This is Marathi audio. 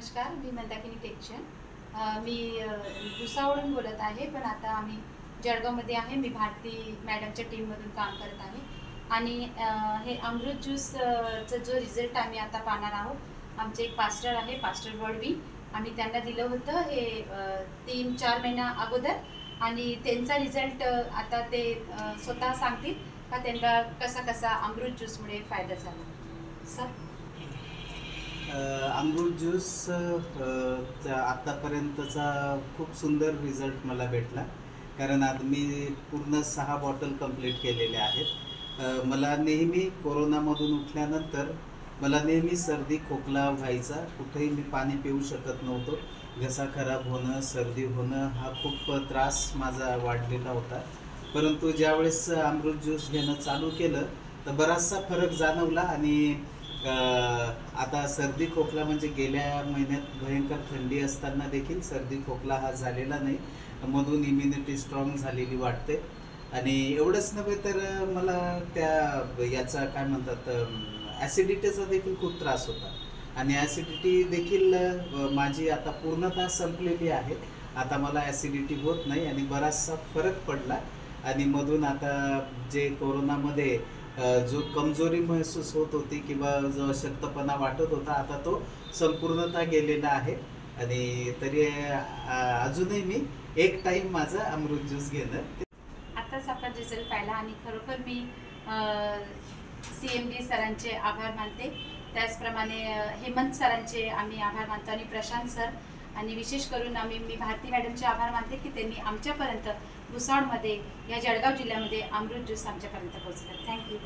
नमस्कार, मी मंदाकिनी टेक्चर. मी भुसावळहून बोलत आहे, पण आता आम्ही जळगावमध्ये आहे. मी भारती मॅडमच्या टीममधून काम करत आहे आणि हे अमृत ज्यूसचा जो रिझल्ट आम्ही आता पाहणार आहोत. आमचे एक पास्टर आहे, पास्टर वडवी. आम्ही त्यांना दिलं होतं हे 3-4 महिन्या अगोदर आणि त्यांचा रिझल्ट आता ते स्वतः सांगतील का त्यांना कसा कसा अमृत ज्यूसमुळे फायदा झाला. सर, अमृत ज्यूस आत्तापर्यंतचा खूप सुंदर रिझल्ट मला भेटला, कारण आज मी पूर्ण 6 बॉटल कंप्लीट केलेल्या आहेत. मला नेहमी कोरोनामधून उठल्यानंतर मला नेहमी सर्दी खोकला व्हायचा. कुठेही मी पाणी पिऊ शकत नव्हतो. घसा खराब होणं, सर्दी होणं हा खूप त्रास माझा वाढलेला होता. परंतु ज्यावेळेस अमृत ज्यूस घेणं चालू केलं तर बराचसा फरक जाणवला आणि आता सर्दी खोकला म्हणजे गेल्या महिन्यात भयंकर थंडी असताना देखील सर्दी खोकला हा झालेला नाही. मधून इम्युनिटी स्ट्रॉंग झालेली वाटते. आणि एवढंच नव्हे तर मला याचा काय म्हणतात ॲसिडिटीचा देखील खूप त्रास होता आणि ॲसिडिटी देखील माझी आता पूर्णतः संपलेली आहे. आता मला ॲसिडिटी होत नाही आणि बराचसा फरक पडला. आणि मधून आता जे कोरोनामध्ये जो कमजोरी महसूस होत होती किंवा जो अशक्तपणा वाटत होता, आता तो संपूर्णतः गेलेला आहे. आणि तरी अजूनही मी एक टाईम माझं अमृत ज्यूस घेणं. आताच आपण रिझल्ट पाहिला आणि खरोखर मी CMD सरांचे आभार मानते. त्याचप्रमाणे हेमंत सरांचे आम्ही आभार मानतो आणि प्रशांत सर, आणि विशेष करून मी भारती मॅडमचे आभार मानते की त्यांनी आमच्यापर्यंत भुसावळमध्ये या जळगाव जिल्ह्यामध्ये अमृत ज्यूस आमच्यापर्यंत पोहोचलं. थँक्यू.